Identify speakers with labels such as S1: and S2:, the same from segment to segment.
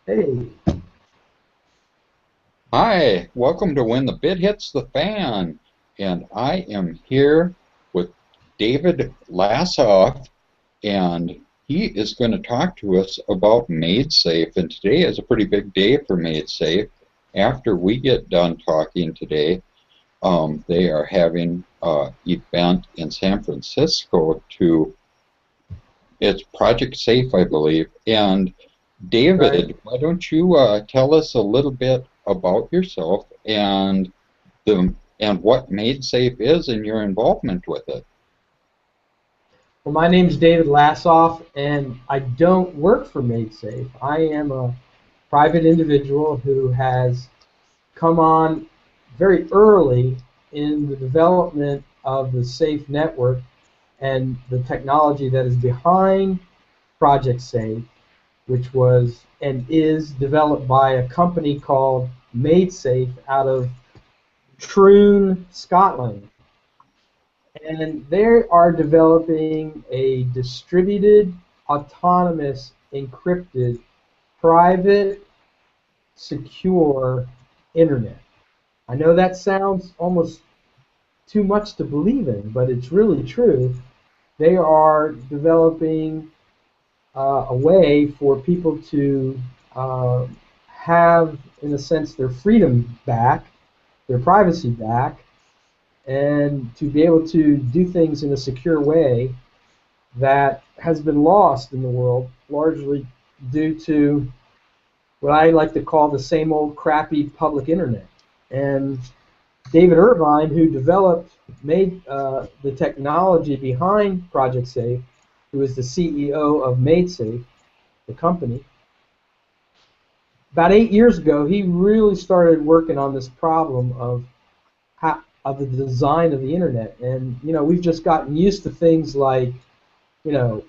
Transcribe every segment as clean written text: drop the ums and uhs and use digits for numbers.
S1: Hey,
S2: Hi, welcome to When the Bit Hits the Fan. And I am here with David Lasoff, and he is going to talk to us about MaidSafe. And today is a pretty big day for MaidSafe. After we get done talking today, they are having an event in San Francisco to, it's Project Safe, I believe. And
S1: right.
S2: David, why don't you tell us a little bit about yourself and what MaidSafe is and your involvement with it.
S1: Well, my name's David Lasoff, and I don't work for MaidSafe. I am a private individual who has come on very early in the development of the Safe network and the technology that is behind Project Safe, which was and is developed by a company called MaidSafe out of Troon, Scotland. And they are developing a distributed, autonomous, encrypted, private, secure internet. I know that sounds almost too much to believe in, but it's really true. They are developing a way for people to uh, have, in a sense, their freedom back, their privacy back, and to be able to do things in a secure way that has been lost in the world, largely due to what I like to call the same old crappy public internet. And David Irvine, who made the technology behind Project Safe, who is the CEO of MaidSafe, the company, about 8 years ago, he really started working on this problem of the design of the internet. And we've just gotten used to things like you know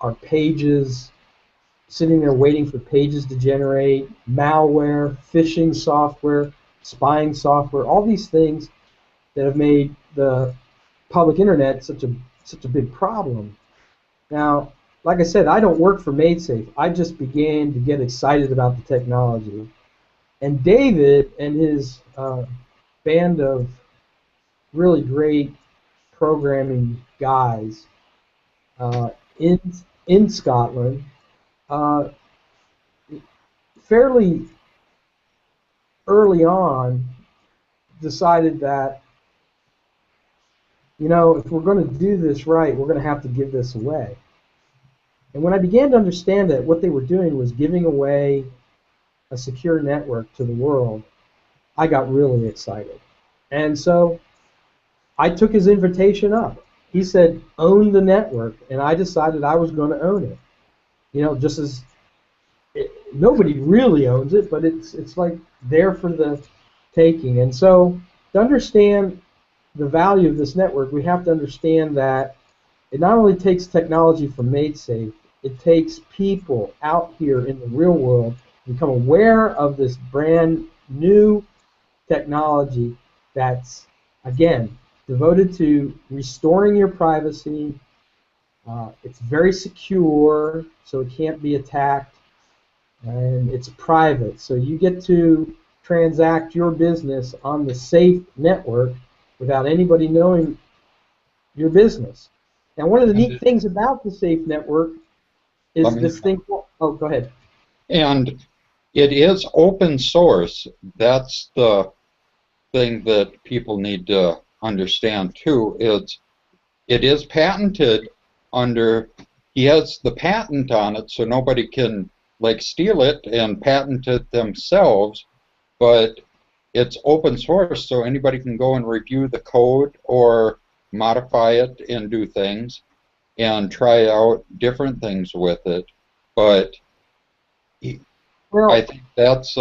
S1: our pages, sitting there waiting for pages to generate, malware, phishing software, spying software, all these things that have made the public internet such a big problem. Now, like I said, I don't work for MaidSafe. I just began to get excited about the technology. And David and his band of really great programming guys uh, in in Scotland uh, fairly early on decided that if we're going to do this right, we're going to have to give this away. And when I began to understand that what they were doing was giving away a secure network to the world, I got really excited. And so I took his invitation up. He said, own the network, and I decided I was going to own it. Just as nobody really owns it, but it's like there for the taking. And so to understand the value of this network, we have to understand that it not only takes technology from MaidSafe, it takes people out here in the real world to become aware of this brand new technology that's, again, devoted to restoring your privacy. It's very secure, so it can't be attacked, and it's private. So you get to transact your business on the safe network without anybody knowing your business. Now, one of the
S2: And
S1: neat things about the safe network
S2: let
S1: is
S2: me,
S1: this thing. Oh, go ahead.
S2: and it is open source. That's the thing that people need to understand too. It is patented under, he has the patent on it, so nobody can like steal it and patent it themselves, but it's open source, so anybody can go and review the code or modify it and do things and try out different things with it. But I
S1: Well,
S2: think that's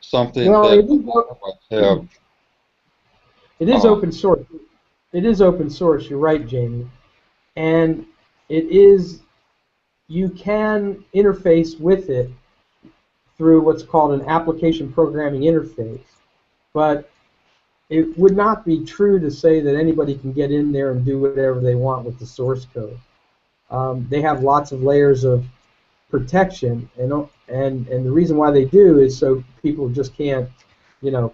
S2: something
S1: well,
S2: that a lot of us have.
S1: it is
S2: Um,
S1: open source. It is open source. You're right, Jamie. And it is. You can interface with it through what's called an application programming interface, but it would not be true to say that anybody can get in there and do whatever they want with the source code. They have lots of layers of protection, and the reason why they do is so people just can't,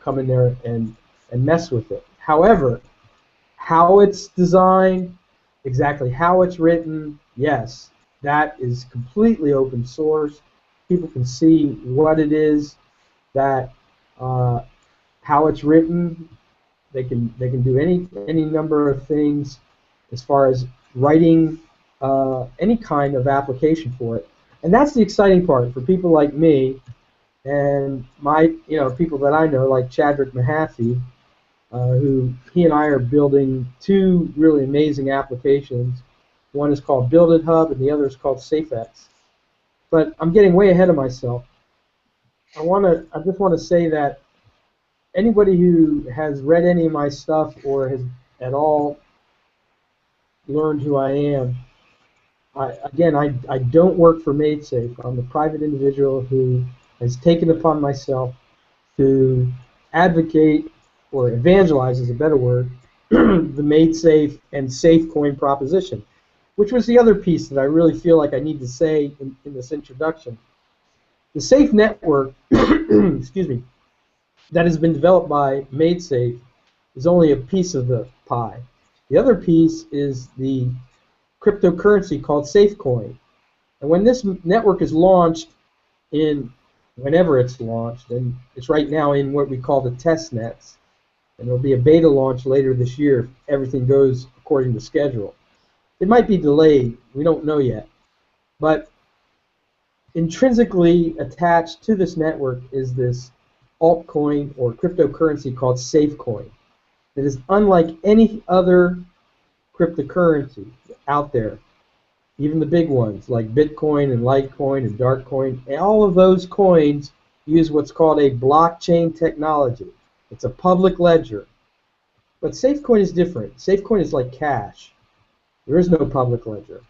S1: come in there and mess with it. However, how it's designed, exactly how it's written, yes, that is completely open source. People can see what it is that how it's written. They can do any number of things as far as writing any kind of application for it. And that's the exciting part for people like me and people that I know like Chadwick Mahaffey, who he and I are building two really amazing applications. One is called Build It Hub, and the other is called SafeX. But I'm getting way ahead of myself. I just want to say that anybody who has read any of my stuff or has at all learned who I am, I don't work for MaidSafe. I'm a private individual who has taken upon myself to advocate or evangelize is a better word, the MaidSafe and SafeCoin proposition, which was the other piece that I really feel like I need to say in this introduction. The Safe network, excuse me, that has been developed by MaidSafe is only a piece of the pie. The other piece is the cryptocurrency called SafeCoin. And when this network is launched whenever it's launched, and it's right now in what we call the test nets, and there'll be a beta launch later this year if everything goes according to schedule. It might be delayed, we don't know yet. But intrinsically attached to this network is this altcoin or cryptocurrency called SafeCoin that is unlike any other cryptocurrency out there. Even the big ones like Bitcoin and Litecoin and Darkcoin, and all of those coins use what's called a blockchain technology. It's a public ledger. But SafeCoin is different. SafeCoin is like cash. There is no public ledger.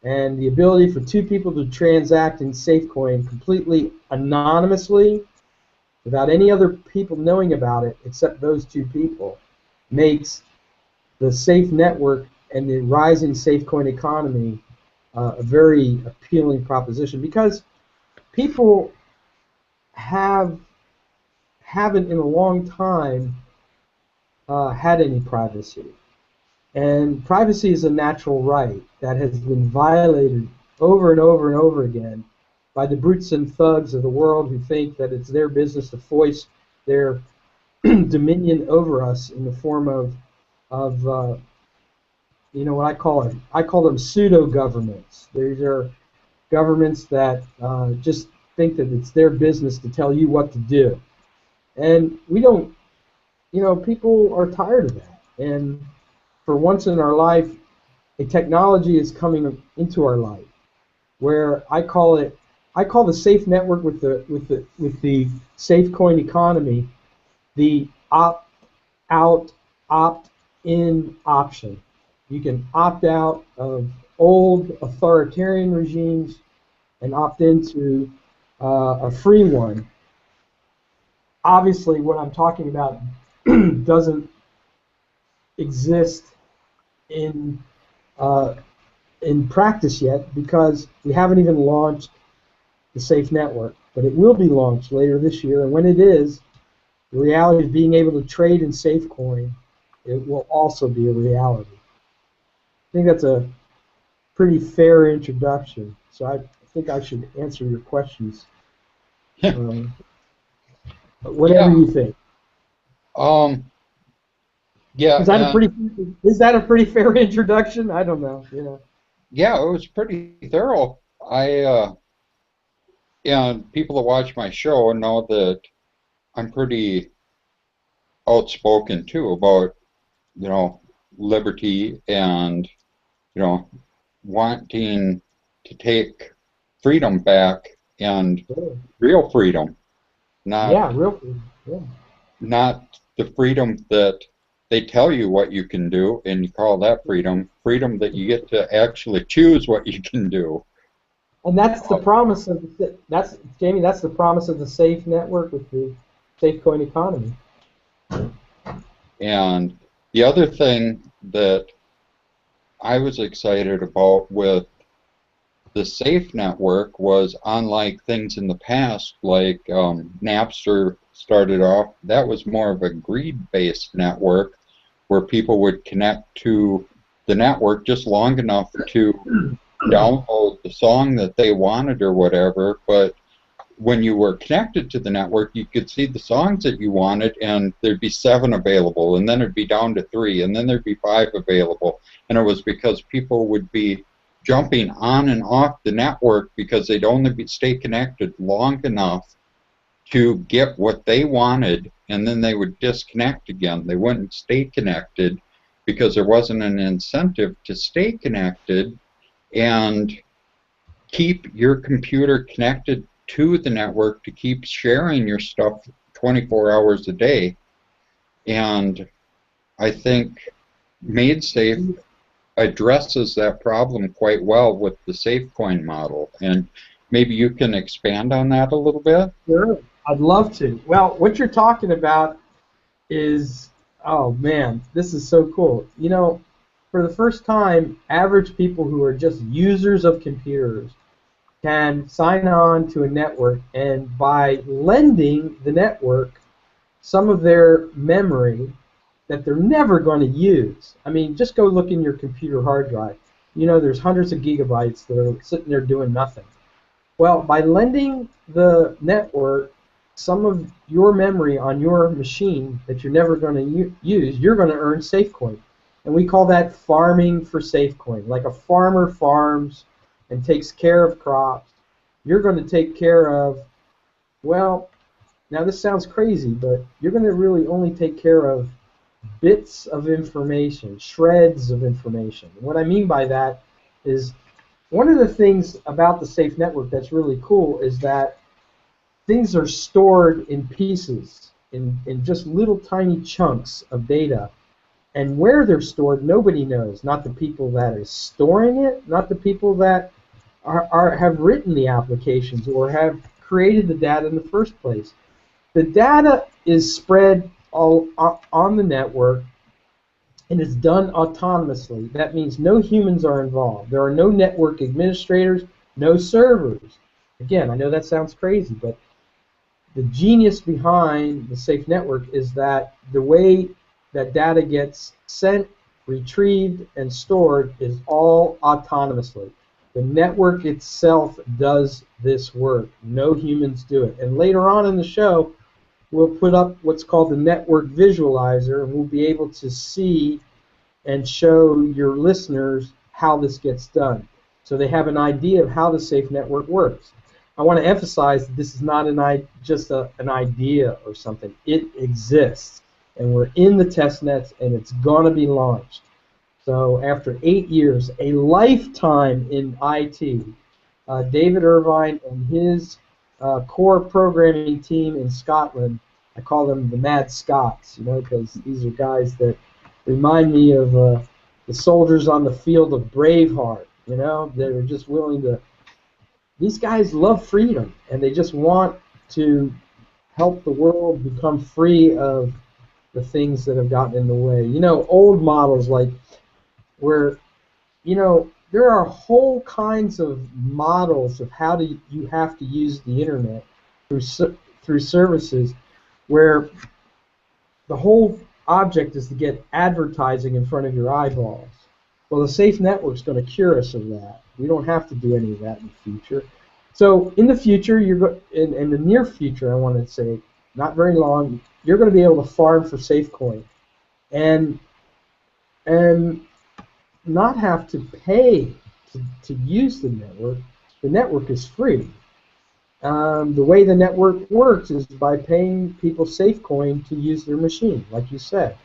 S1: And the ability for two people to transact in SafeCoin completely anonymously, without any other people knowing about it except those two people, makes the Safe network and the rising SafeCoin economy a very appealing proposition, because people haven't in a long time had any privacy. And privacy is a natural right that has been violated over and over and over again by the brutes and thugs of the world who think that it's their business to foist their dominion over us in the form of what I call it. I call them pseudo governments. These are governments that just think that it's their business to tell you what to do, and we don't. People are tired of that, and for once in our life, a technology is coming into our life where I call the safe network with the safe coin economy the opt out, opt in option. You can opt out of old authoritarian regimes and opt into a free one. Obviously, what I'm talking about doesn't exist in in practice yet because we haven't even launched the Safe Network, but it will be launched later this year. And when it is, the reality of being able to trade in SafeCoin, it will also be a reality. I think that's a pretty fair introduction. So I think I should answer your questions. Whatever
S2: Yeah.
S1: you think.
S2: Yeah,
S1: Is that a pretty fair introduction? I don't know.
S2: yeah, it was pretty thorough. And people that watch my show know that I'm pretty outspoken too about, you know, liberty and, you know, wanting to take freedom back and
S1: Sure.
S2: real freedom, not
S1: Yeah, real. Yeah.
S2: not the freedom that they tell you what you can do and you call that freedom, freedom that you get to actually choose what you can do.
S1: And that's the promise of Jamie. That's the promise of the Safe Network with the Safe Coin economy.
S2: And the other thing that I was excited about with the safe network was unlike things in the past, like Napster started off. That was more of a greed-based network where people would connect to the network just long enough to download the song that they wanted or whatever, but when you were connected to the network, you could see the songs that you wanted, and there'd be 7 available, and then it'd be down to 3, and then there'd be 5 available. And it was because people would be jumping on and off the network because they'd only stay connected long enough to get what they wanted, and then they would disconnect again. They wouldn't stay connected because there wasn't an incentive to stay connected and keep your computer connected to the network to keep sharing your stuff 24 hours a day. And I think MadeSafe addresses that problem quite well with the SafeCoin model. And maybe you can expand on that a little bit?
S1: Sure, I'd love to. Well, what you're talking about is, oh man, this is so cool. You know, for the first time, average people who are just users of computers can sign on to a network, and by lending the network some of their memory that they're never going to use. I mean, just go look in your computer hard drive. You know, there's hundreds of gigabytes that are sitting there doing nothing. Well, by lending the network some of your memory on your machine that you're never going to use, you're going to earn SafeCoin. And we call that farming for SafeCoin. Like a farmer farms and takes care of crops, you're going to take care of, well, now this sounds crazy, but you're going to really only take care of bits of information, shreds of information. What I mean by that is one of the things about the Safe Network that's really cool is that things are stored in pieces, in just little tiny chunks of data. And where they're stored, nobody knows. Not the people that are storing it, not the people that have written the applications or have created the data in the first place. The data is spread all on the network, and it's done autonomously. That means no humans are involved. There are no network administrators, no servers. Again, I know that sounds crazy, but the genius behind the Safe Network is that the way that data gets sent, retrieved, and stored is all autonomously. The network itself does this work. No humans do it. And later on in the show, we'll put up what's called the network visualizer, and we'll be able to see and show your listeners how this gets done, so they have an idea of how the Safe Network works. I want to emphasize that this is not just an idea or something. It exists, and we're in the test nets, and it's going to be launched. So after 8 years, a lifetime in IT, David Irvine and his core programming team in Scotland, I call them the Mad Scots, you know, because these are guys that remind me of the soldiers on the field of Braveheart, you know, that are just willing to. These guys love freedom, and they just want to help the world become free of the things that have gotten in the way. You know, old models like where, you know, there are whole kinds of models of how you have to use the internet through services where the whole object is to get advertising in front of your eyeballs. Well, the Safe Network's going to cure us of that. We don't have to do any of that in the future. So in the future, in the near future, I want to say, not very long, you're going to be able to farm for SafeCoin, and not have to pay to use the network. The network is free. The way the network works is by paying people SafeCoin to use their machine, like you said.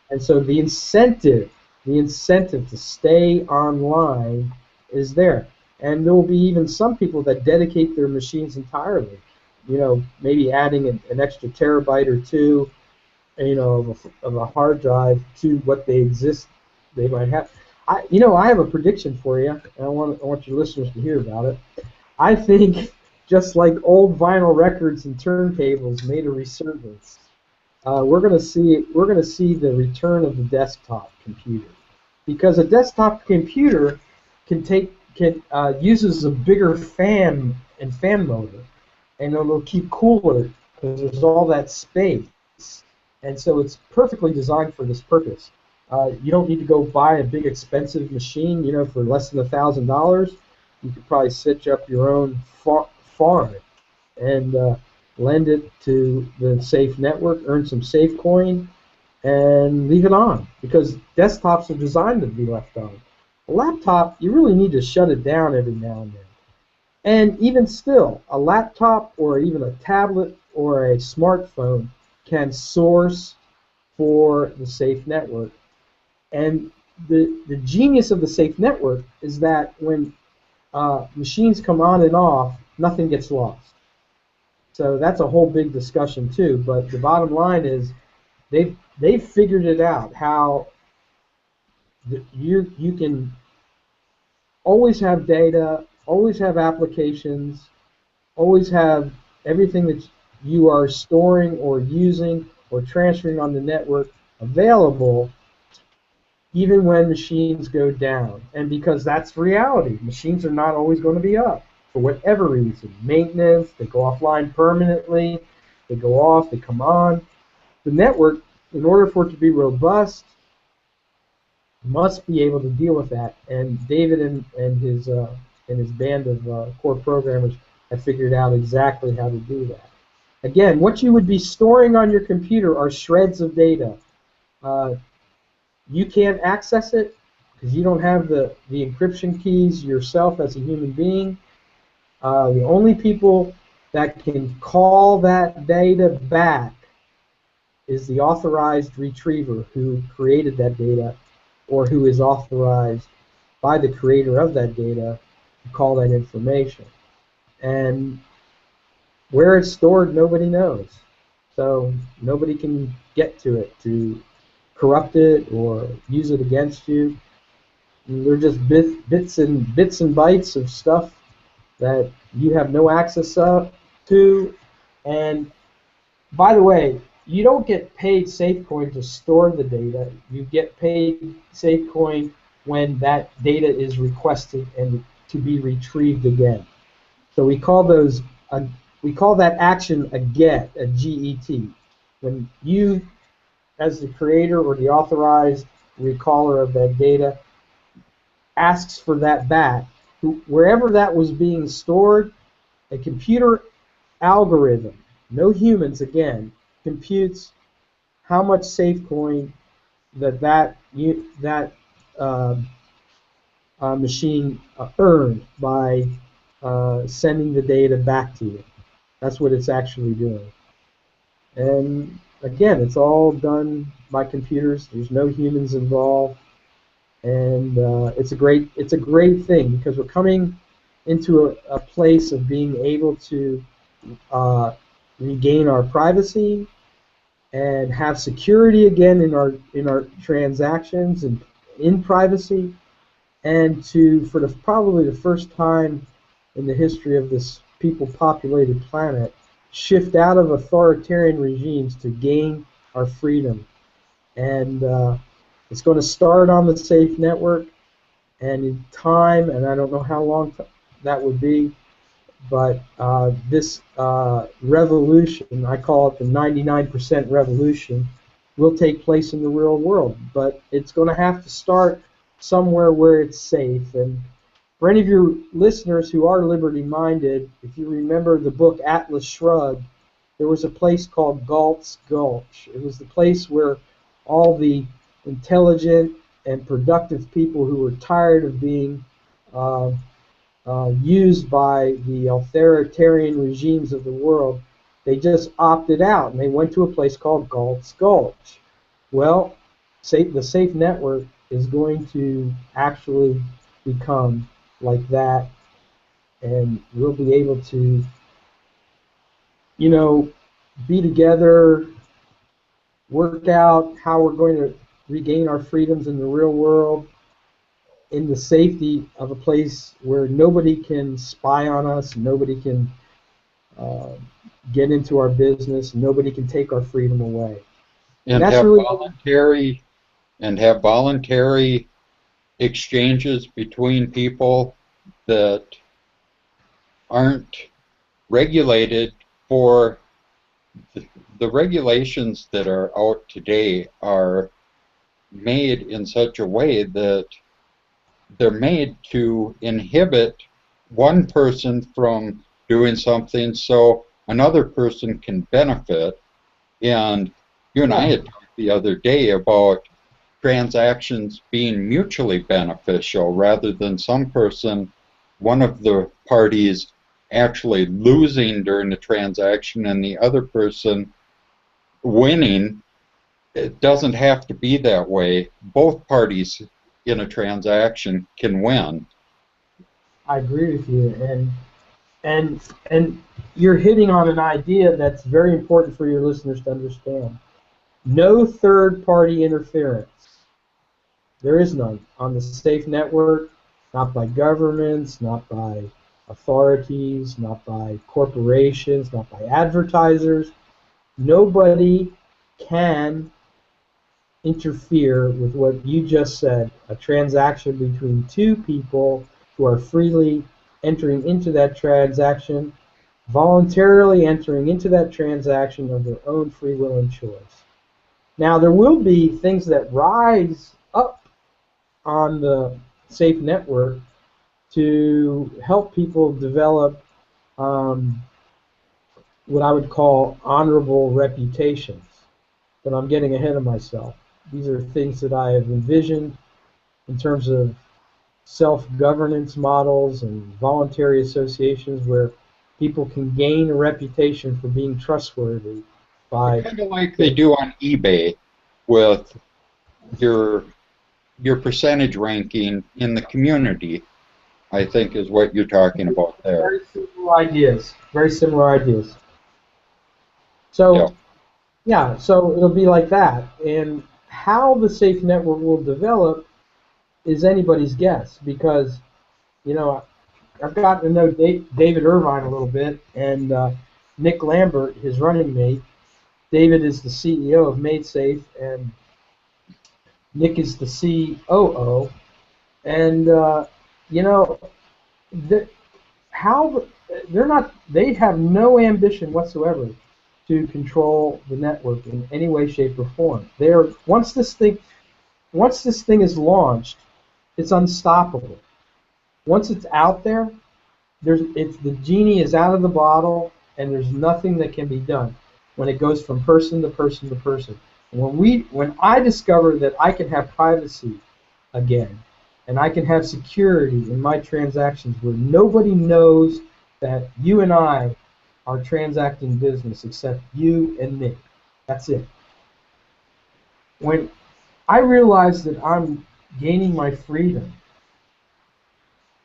S1: And so the incentive to stay online is there. And there will be even some people that dedicate their machines entirely. You know, maybe adding an extra terabyte or two, you know, of a hard drive to what they might have. I have a prediction for you, and I want your listeners to hear about it. I think just like old vinyl records and turntables made a resurgence, we're going to see the return of the desktop computer, because a desktop computer can take uses a bigger fan and fan motor, and it'll keep cooler because there's all that space. And so it's perfectly designed for this purpose. You don't need to go buy a big expensive machine, for less than $1,000. You could probably stitch up your own farm and lend it to the safe network, earn some safe coin, and leave it on, because desktops are designed to be left on. A laptop, you really need to shut it down every now and then. And even still, a laptop or even a tablet or a smartphone can source for the safe network. And the genius of the safe network is that when machines come on and off, nothing gets lost. So that's a whole big discussion too. But the bottom line is they've figured it out, how you can always have data, always have applications, always have everything that you are storing or using or transferring on the network available, even when machines go down. And because that's reality, machines are not always going to be up for whatever reason. Maintenance, they go offline permanently, they go off, they come on. The network, in order for it to be robust, must be able to deal with that. And David and his band of core programmers have figured out exactly how to do that. Again, what you would be storing on your computer are shreds of data. You can't access it because you don't have the encryption keys yourself as a human being. The only people that can call that data back is the authorized retriever who created that data, or who is authorized by the creator of that data to call that information. And where it's stored, nobody knows. So nobody can get to it to corrupt it or use it against you. And they're just bits and bytes of stuff that you have no access to. And by the way, you don't get paid SafeCoin to store the data. You get paid SafeCoin when that data is requested and to be retrieved again. So we call that action a get, a GET. When you, as the creator or the authorized recaller of that data, asks for that back, wherever that was being stored, a computer algorithm, no humans again, computes how much SafeCoin that machine earned by sending the data back to you. That's what it's actually doing. And again, it's all done by computers. There's no humans involved, and it's a great thing, because we're coming into a place of being able to regain our privacy and have security again in our transactions and in privacy, and to, for probably the first time in the history of this people-populated planet, shift out of authoritarian regimes to gain our freedom. And it's going to start on the safe network, and in time, and I don't know how long that would be, but this revolution, I call it the 99% revolution, will take place in the real world. But it's going to have to start somewhere where it's safe. And for any of your listeners who are liberty-minded, if you remember the book Atlas Shrugged, there was a place called Galt's Gulch. It was the place where all the intelligent and productive people who were tired of being used by the authoritarian regimes of the world, they just opted out and they went to a place called Galt's Gulch. Well, the Safe Network is going to actually become like that, and we'll be able to, be together, work out how we're going to regain our freedoms in the real world, in the safety of a place where nobody can spy on us, nobody can get into our business, nobody can take our freedom away.
S2: And
S1: that's
S2: have
S1: really
S2: voluntary exchanges between people that aren't regulated for the regulations that are out today are made in such a way that they're made to inhibit one person from doing something so another person can benefit. And you and I
S1: Yeah,
S2: had talked the other day about transactions being mutually beneficial rather than some person, one of the parties, actually losing during the transaction and the other person winning. It doesn't have to be that way. Both parties in a transaction can win.
S1: I agree with you, and you're hitting on an idea that's very important for your listeners to understand. No third party interference. There is none on the safe network, not by governments, not by authorities, not by corporations, not by advertisers. Nobody can interfere with what you just said, a transaction between two people who are freely entering into that transaction, voluntarily entering into that transaction of their own free will and choice. Now, there will be things that rise up on the safe network to help people develop what I would call honorable reputations. But I'm getting ahead of myself. These are things that I have envisioned in terms of self-governance models and voluntary associations where people can gain a reputation for being trustworthy by
S2: Kind of like they do on eBay with your your percentage ranking in the community, I think is what you're talking about there.
S1: very similar ideas. Very similar ideas.
S2: Yeah.
S1: So yeah, so it'll be like that. And how the safe network will develop is anybody's guess because, you know, I've gotten to know David Irvine a little bit, and Nick Lambert, his running mate. David is the CEO of MadeSafe, and Nick is the COO. And you know, the, how they're not, they have no ambition whatsoever to control the network in any way, shape, or form. They're once this thing is launched, it's unstoppable. Once it's out there, the genie is out of the bottle, and there's nothing that can be done when it goes from person to person to person. And when I discover that I can have privacy again, and I can have security in my transactions where nobody knows that you and I are transacting business except you and me. That's it. When I realize that I'm gaining my freedom,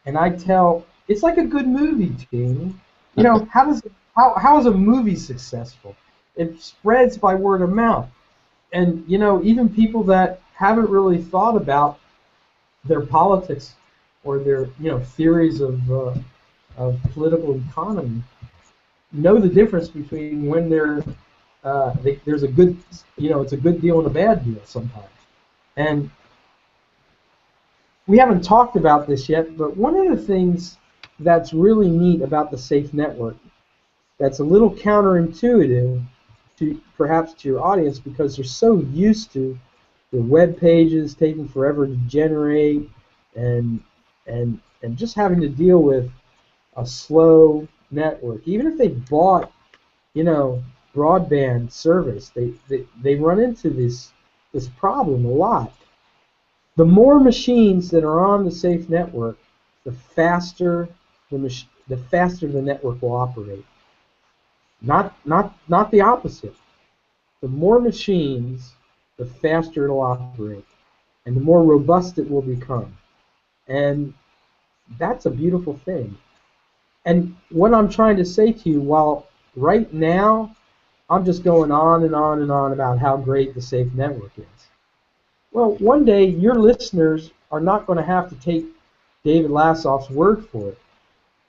S1: and I tell, it's like a good movie, Jamie. You know, how is a movie successful? It spreads by word of mouth. And you know, even people that haven't really thought about their politics or their theories of political economy know the difference between when there's a good it's a good deal and a bad deal sometimes. And we haven't talked about this yet, but one of the things that's really neat about the safe network that's a little counterintuitive to perhaps to your audience because they're so used to the web pages taking forever to generate and and just having to deal with a slow network. Even if they bought, broadband service, they run into this problem a lot. The more machines that are on the safe network, the faster the faster the network will operate. Not the opposite. The more machines, the faster it'll operate, and the more robust it will become. And that's a beautiful thing. And what I'm trying to say to you, while right now I'm just going on and on and on about how great the safe network is. Well, one day your listeners are not going to have to take David Lassoff's word for it.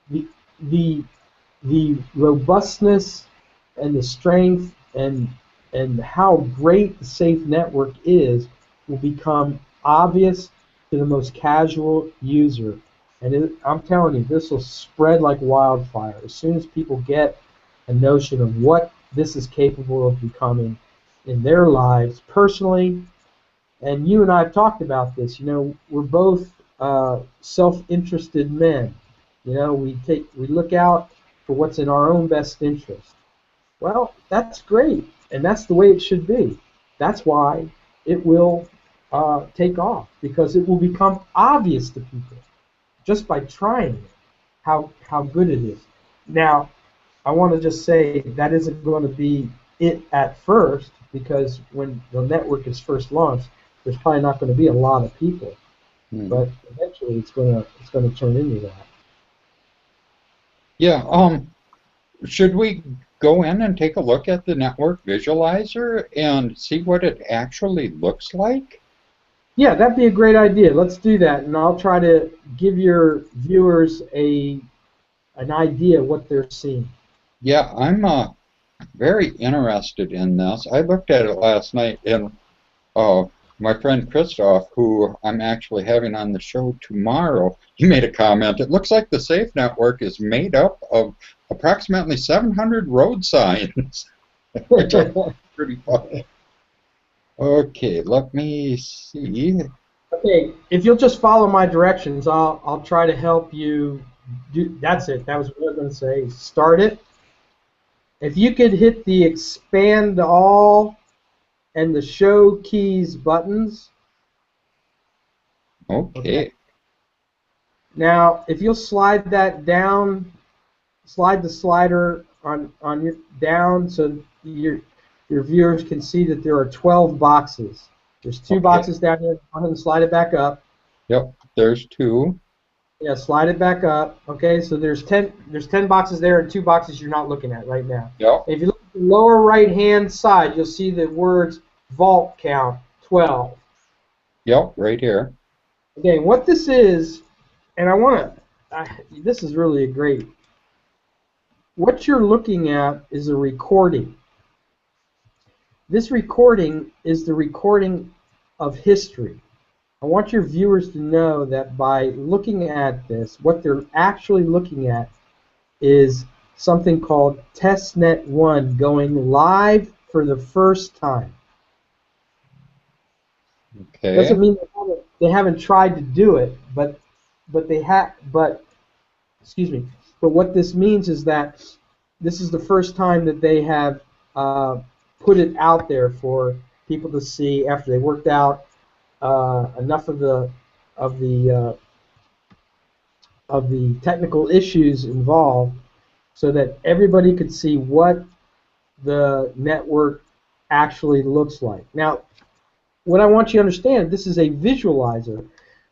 S1: The, the, the robustness and the strength and how great the safe network is will become obvious to the most casual user. And I'm telling you, this will spread like wildfire. As soon as people get a notion of what this is capable of becoming in their lives personally, and you and I have talked about this. We're both self-interested men. We look out for what's in our own best interest. Well, that's great, and that's the way it should be. That's why it will take off, because it will become obvious to people just by trying it how good it is. Now, I want to just say that isn't going to be it at first, because when the network is first launched, there's probably not going to be a lot of people,
S2: Hmm.
S1: but eventually it's going to turn into that.
S2: Yeah, should we go in and take a look at the network visualizer and see what it actually looks like?
S1: Yeah, that'd be a great idea. Let's do that, and I'll try to give your viewers an idea of what they're seeing.
S2: Yeah, I'm very interested in this. I looked at it last night, and uh, my friend Christoph, who I'm actually having on the show tomorrow, he made a comment. It looks like the Safe Network is made up of approximately 700 road signs, which I think is pretty funny. Okay, let me see.
S1: Okay, if you'll just follow my directions, I'll try to help you do. That's it. That was what I was going to say. Start it. If you could hit the expand all and the show keys buttons. Okay.
S2: Okay,
S1: Now, if you'll slide that down, slide the slider on your down so your viewers can see that there are 12 boxes. There's two
S2: okay.
S1: boxes down here. Go ahead and slide it back up.
S2: Yep, there's two.
S1: Yeah, slide it back up. Okay, so there's ten boxes there and two boxes you're not looking at right now.
S2: Yep,
S1: If you look at the lower right hand side, you'll see the words vault count 12.
S2: yep, right here.
S1: Okay, what this is, and I want to, this is really a great, what you're looking at is a recording. This recording is the recording of history. I want your viewers to know that by looking at this, what they're actually looking at is something called testnet 1 going live for the first time.
S2: Okay,
S1: Doesn't mean they haven't tried to do it, but they have. But excuse me. But what this means is that this is the first time that they have put it out there for people to see after they worked out enough of the uh, of the technical issues involved, so that everybody could see what the network actually looks like. Now, what I want you to understand, this is a visualizer.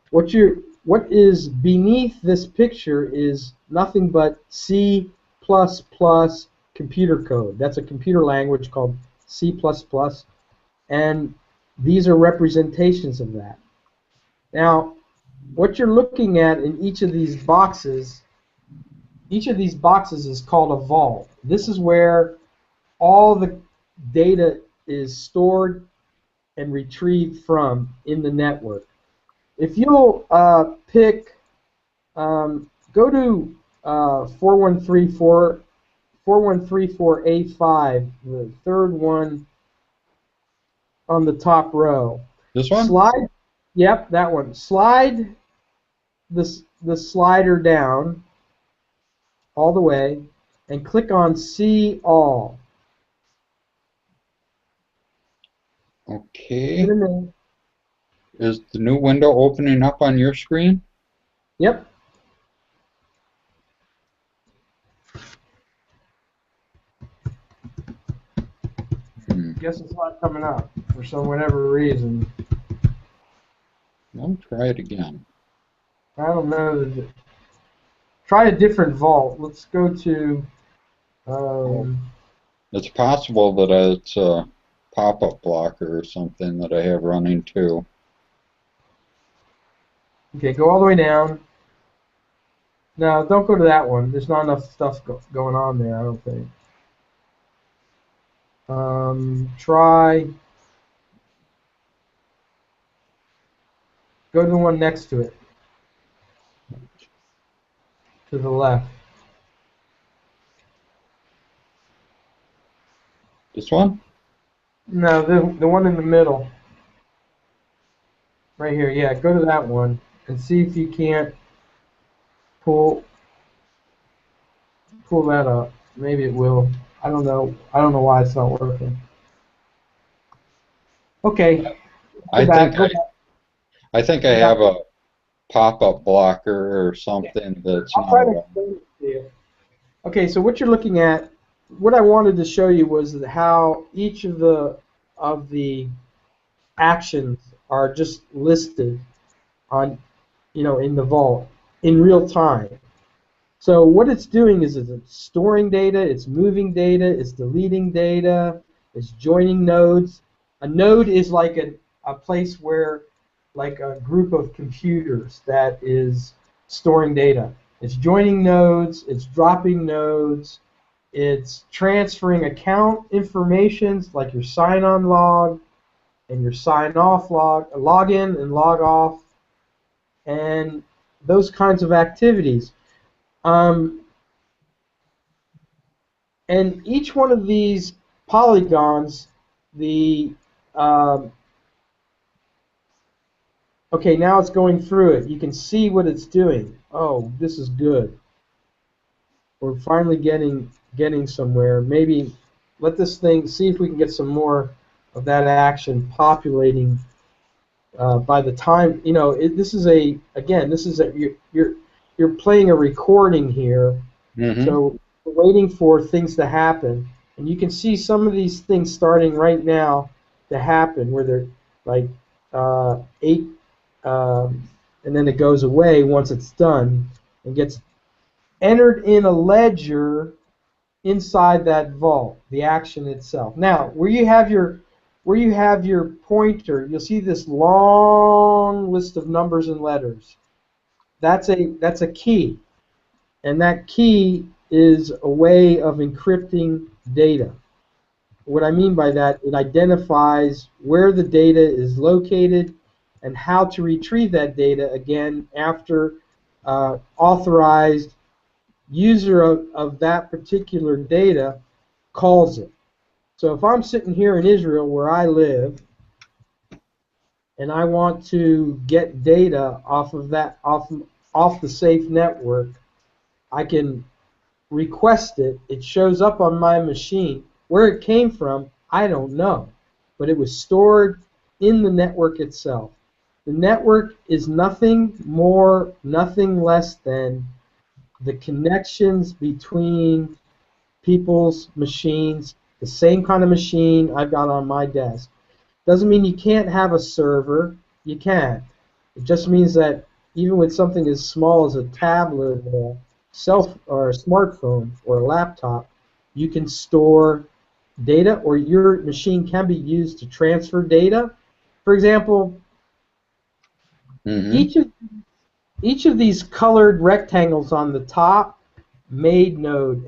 S1: What is beneath this picture is nothing but C++ computer code. That's a computer language called C++, and these are representations of that. Now, what you're looking at in each of these boxes is called a vault. This is where all the data is stored and retrieved from in the network. If you'll go to 4134A5, the third one on the top row.
S2: this one?
S1: Slide, yep, that one. Slide the slider down all the way and click on See All. Give
S2: Okay.
S1: it a minute.
S2: Is the new window opening up on your screen?
S1: Yep.
S2: Hmm.
S1: Guess it's not coming up for some whatever reason.
S2: I'll try it again.
S1: I don't know. Try a different vault. Let's go to.
S2: Oh,
S1: Um,
S2: it's possible that it's a pop-up blocker or something that I have running too.
S1: okay, go all the way down. No, don't go to that one. There's not enough stuff going on there, I don't think. Try. Go to the one next to it. to the left.
S2: This one?
S1: No, the one in the middle. Right here. Yeah, go to that one and see if you can't pull that up. Maybe it will. I don't know. I don't know why it's not working. Okay, go
S2: I
S1: back.
S2: think
S1: Go
S2: I,
S1: back.
S2: I think I
S1: Go back.
S2: have a pop-up blocker or something that's
S1: I'll
S2: not
S1: try to
S2: allowed.
S1: explain it to you. Okay, so what you're looking at, what I wanted to show you was how each of the actions are just listed on, in the vault in real time. So what it's doing is it's storing data, it's moving data, it's deleting data, it's joining nodes. A node is like a place where, like a group of computers that is storing data. It's joining nodes, it's dropping nodes, it's transferring account information like your sign-on log and your sign-off log, login and log off, and those kinds of activities. Um, And each one of these polygons, the okay, now it's going through it. You can see what it's doing. Oh, this is good. We're finally getting somewhere. Maybe let this thing see if we can get some more of that action populating. By the time this is you're playing a recording here.
S2: Mm-hmm.
S1: So we're waiting for things to happen, and you can see some of these things starting right now to happen, where they're like 8, and then it goes away once it's done and gets entered in a ledger inside that vault, the action itself. Now, where you have your pointer, you'll see this long list of numbers and letters. That's a key. And that key is a way of encrypting data. What I mean by that, it identifies where the data is located and how to retrieve that data again after authorized user of that particular data calls it. So if I'm sitting here in Israel where I live and I want to get data off the safe network, I can request it. It shows up on my machine. Where it came from, I don't know. But it was stored in the network itself. The network is nothing more, nothing less than the connections between people's machines, the same kind of machine I've got on my desk. Doesn't mean you can't have a server. You can. It just means that even with something as small as a tablet or a or a smartphone or a laptop, you can store data, or your machine can be used to transfer data. For example,
S2: Mm-hmm.
S1: each of each of these colored rectangles on the top, made node,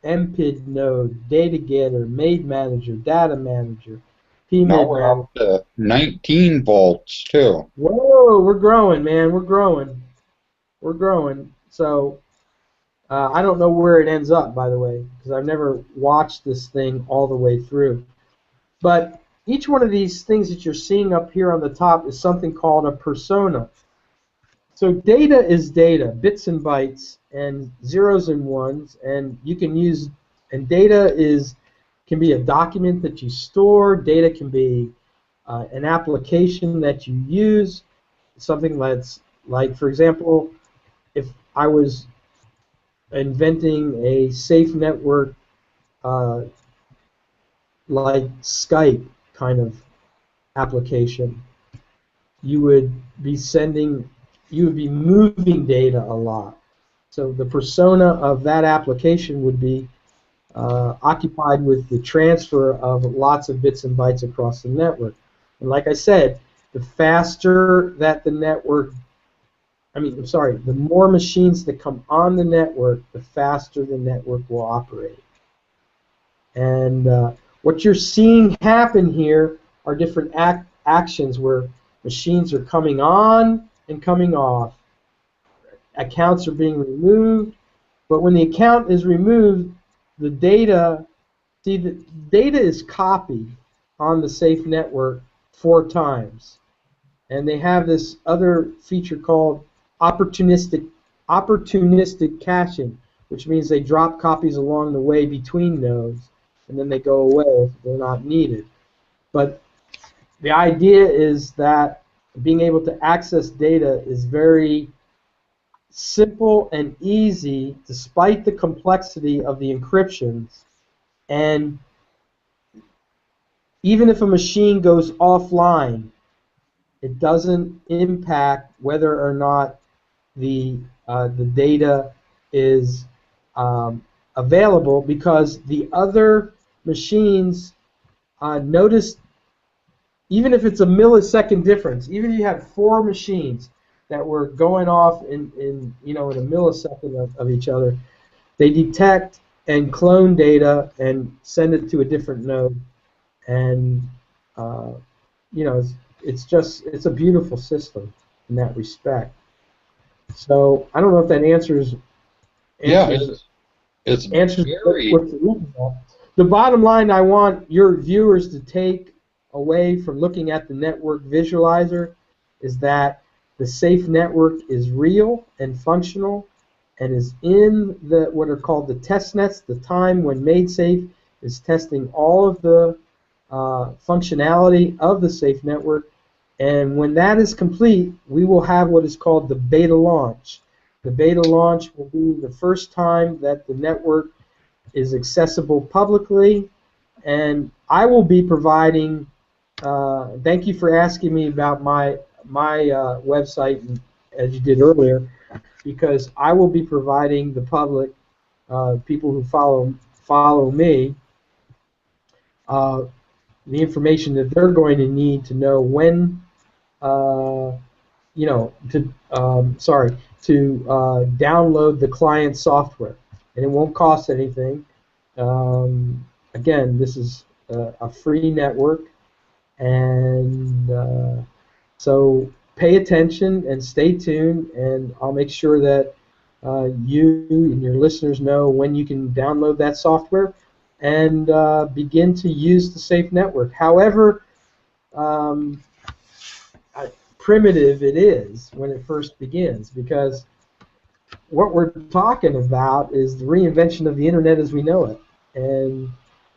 S1: MPID node, data getter, made manager, data manager,
S2: Now
S1: PMID
S2: we're up
S1: manager.
S2: to 19 volts too.
S1: Whoa, we're growing, man. We're growing. We're growing. So I don't know where it ends up, by the way, because I've never watched this thing all the way through. But each one of these things that you're seeing up here on the top is something called a persona. So data is data, bits and bytes, and zeros and ones, and you can use, and data can be a document that you store. Data can be an application that you use, something that's like, for example, if I was inventing a safe network uh, like Skype kind of application, you would be sending, you would be moving data a lot. So the persona of that application would be occupied with the transfer of lots of bits and bytes across the network. And like I said, the faster that the network, I'm sorry, the more machines that come on the network, the faster the network will operate. And what you're seeing happen here are different actions where machines are coming on and coming off. accounts are being removed. But when the account is removed, the data, see, the data is copied on the safe network 4 times. And they have this other feature called opportunistic caching, which means they drop copies along the way between nodes, and then they go away if they're not needed. But the idea is that being able to access data is very simple and easy despite the complexity of the encryptions. And even if a machine goes offline, it doesn't impact whether or not the data is available, because the other machines notice, even if it's a millisecond difference, even if you had 4 machines that were going off in a millisecond of each other, they detect and clone data and send it to a different node, and it's a beautiful system in that respect. So I don't know if that answers
S2: Yeah,
S1: answers
S2: it's
S1: answers
S2: very,
S1: what you're looking at. The bottom line I want your viewers to take away from looking at the network visualizer is that the safe network is real and functional, and is in the what are called the test nets, the time when MadeSafe is testing all of the functionality of the safe network. And when that is complete, we will have what is called the beta launch. The beta launch will be the first time that the network is accessible publicly, and I will be providing. Thank you for asking me about my website, as you did earlier, because I will be providing the public, people who follow me, uh, the information that they're going to need to know when, to download the client software, and it won't cost anything. Again, this is a free network, and so pay attention and stay tuned, and I'll make sure that you and your listeners know when you can download that software and begin to use the safe network. However um, primitive it is when it first begins, because what we're talking about is the reinvention of the internet as we know it, and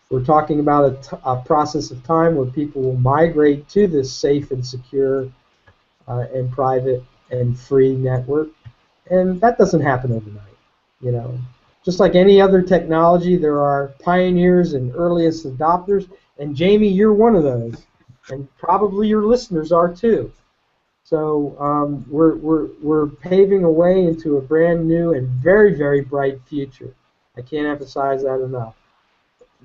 S1: we're talking about a process of time where people will migrate to this safe and secure and private and free network, and that doesn't happen overnight. You know, just like any other technology, there are pioneers and earliest adopters, and Jamie, you're one of those, and probably your listeners are too. So we're paving a way into a brand new and very, very bright future. I can't emphasize that enough.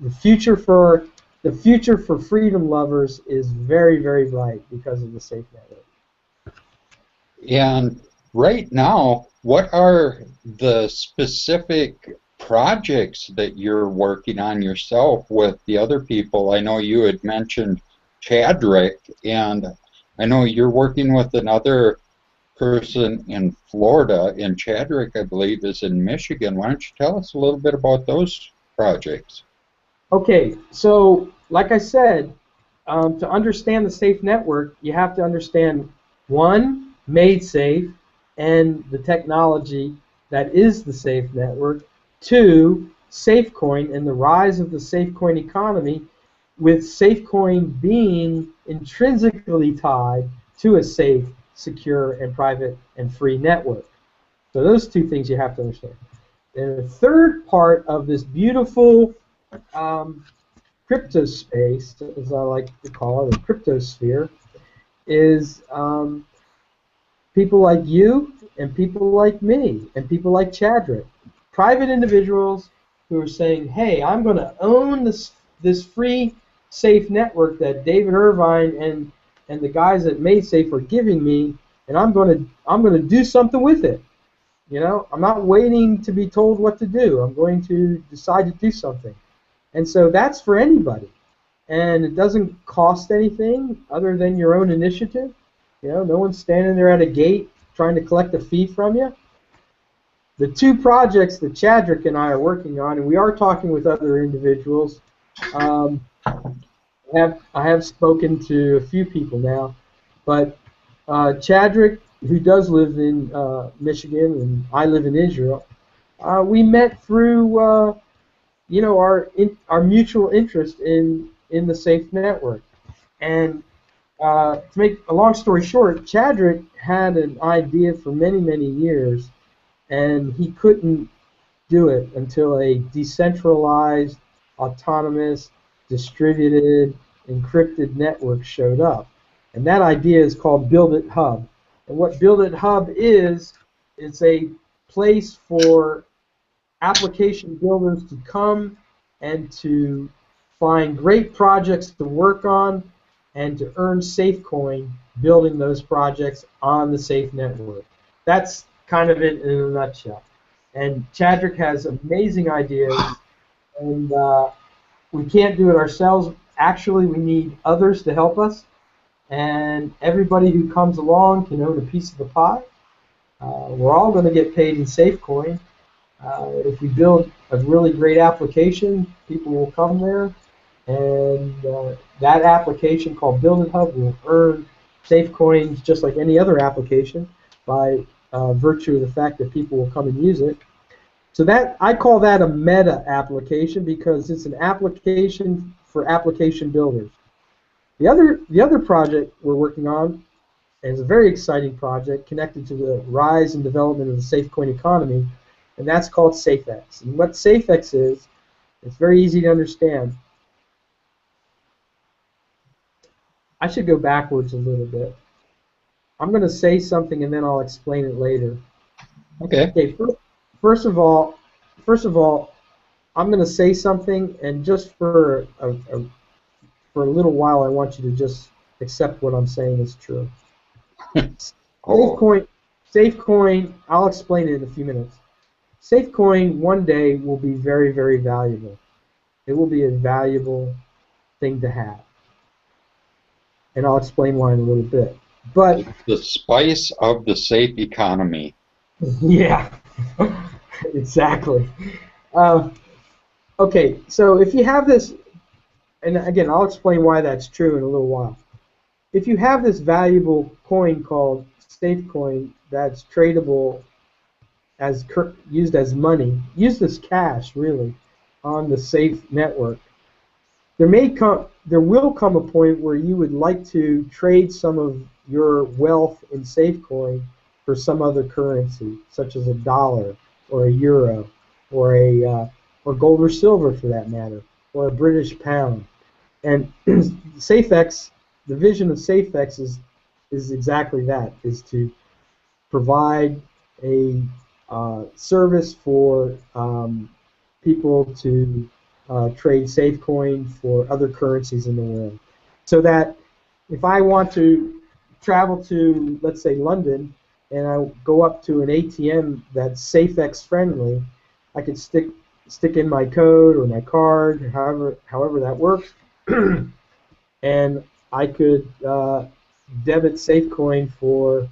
S1: The future for freedom lovers is very, very bright because of the safe network.
S2: and right now, what are the specific projects that you're working on yourself with the other people? I know you had mentioned Chadrick, and I know you're working with another person in Florida, and Chadrick, I believe, is in Michigan. Why don't you tell us a little bit about those projects?
S1: Okay, so like I said, to understand the safe network, you have to understand, one, MadeSafe and the technology that is the safe network. Two, SafeCoin and the rise of the SafeCoin economy, with SafeCoin being intrinsically tied to a safe, secure, and private and free network. So those two things you have to understand. And the third part of this beautiful crypto space, as I like to call it, the cryptosphere, is people like you and people like me and people like Chadrick, private individuals who are saying, "Hey, I'm going to own this free, safe network that David Irvine and the guys at MadeSafe are giving me, and I'm going to do something with it. You know, I'm not waiting to be told what to do. I'm going to decide to do something." And so that's for anybody. And it doesn't cost anything other than your own initiative. You know, no one's standing there at a gate trying to collect a fee from you. the two projects that Chadrick and I are working on, and we are talking with other individuals. Um, I have spoken to a few people now, but Chadrick, who does live in Michigan, and I live in Israel, we met through our mutual interest in the safe network. And to make a long story short, Chadrick had an idea for many, many years, and he couldn't do it until a decentralized, autonomous, distributed, encrypted network showed up. And that idea is called Build It Hub. And what Build It Hub is, it's a place for application builders to come and to find great projects to work on and to earn SafeCoin building those projects on the Safe network. That's kind of it in a nutshell. And Chadrick has amazing ideas, and we can't do it ourselves. Actually, we need others to help us, and everybody who comes along can own a piece of the pie. We're all going to get paid in SafeCoin. If we build a really great application, people will come there, and that application called Build It Hub will earn SafeCoins just like any other application by virtue of the fact that people will come and use it. So that I call that a meta application because it's an application for application builders. The other project we're working on is a very exciting project connected to the rise and development of the SafeCoin economy, and that's called SafeX. And what SafeX is, it's very easy to understand. I should go backwards a little bit. I'm going to say something and then I'll explain it later.
S2: Okay.
S1: Okay. First of all, I'm going to say something, and just for a little while, I want you to just accept what I'm saying is true.
S2: Oh.
S1: SafeCoin, I'll explain it in a few minutes. SafeCoin one day will be very, very valuable. It will be a valuable thing to have. And I'll explain why in a little bit. But
S2: The spice of the safe economy.
S1: yeah, exactly. Okay, so if you have this, and again, I'll explain why that's true in a little while. If you have this valuable coin called SafeCoin that's tradable as used as money, used as cash really, on the Safe network, there will come a point where you would like to trade some of your wealth in SafeCoin for some other currency, such as a dollar or a euro or gold or silver for that matter, or a British pound. And SafeX, the vision of SafeX is exactly that: is to provide a service for people to trade SafeCoin for other currencies in the world. So that if I want to travel to, let's say, London, and I go up to an ATM that's SafeX friendly, I could stick in my code or my card, however that works, and I could debit SafeCoin for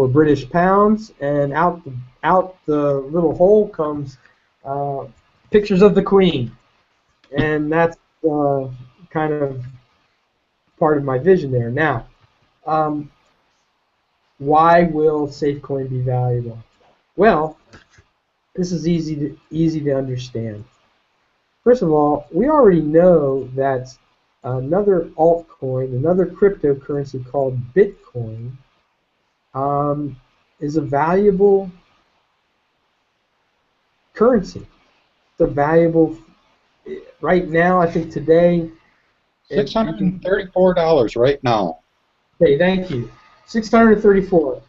S1: British pounds, and out the little hole comes pictures of the Queen, and that's kind of part of my vision there. Now, why will SafeCoin be valuable? Well, this is easy to understand. First of all, we already know that another altcoin, another cryptocurrency called Bitcoin, is a valuable currency. It's a valuable, right now, I think today,
S2: $634 right now.
S1: Okay, thank you. 634.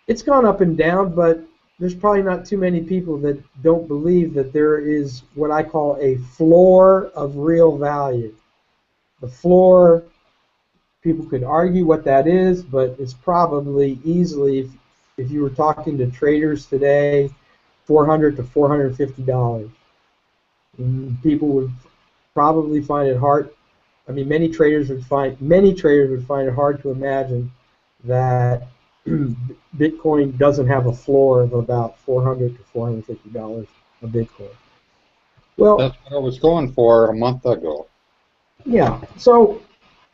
S1: It's gone up and down, but there's probably not too many people that don't believe that there is what I call a floor of real value. The floor, people could argue what that is, but it's probably easily, if you were talking to traders today, $400 to $450. And people would probably find it hard. I mean, many traders would find it hard to imagine that Bitcoin doesn't have a floor of about $400 to $450 a Bitcoin. Well,
S2: That's what I was going for a month ago.
S1: yeah. So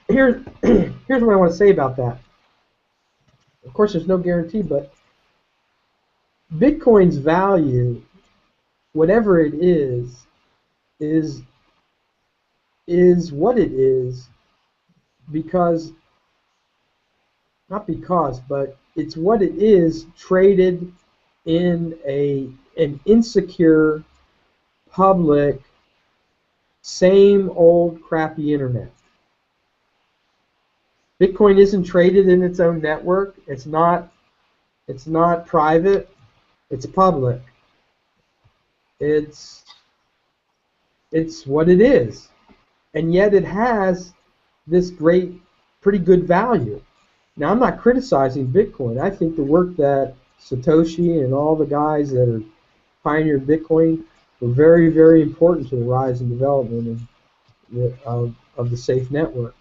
S1: here's what I want to say about that. Of course, there's no guarantee, but Bitcoin's value, whatever it is is what it is because not because, but it's what it is traded in an insecure public same old crappy internet. Bitcoin isn't traded in its own network. It's not private. It's public. It's it's what it is. And yet it has this great pretty good value. Now I'm not criticizing Bitcoin. I think the work that Satoshi and all the guys that are pioneering Bitcoin were very, very important to the rise and development of the safe network.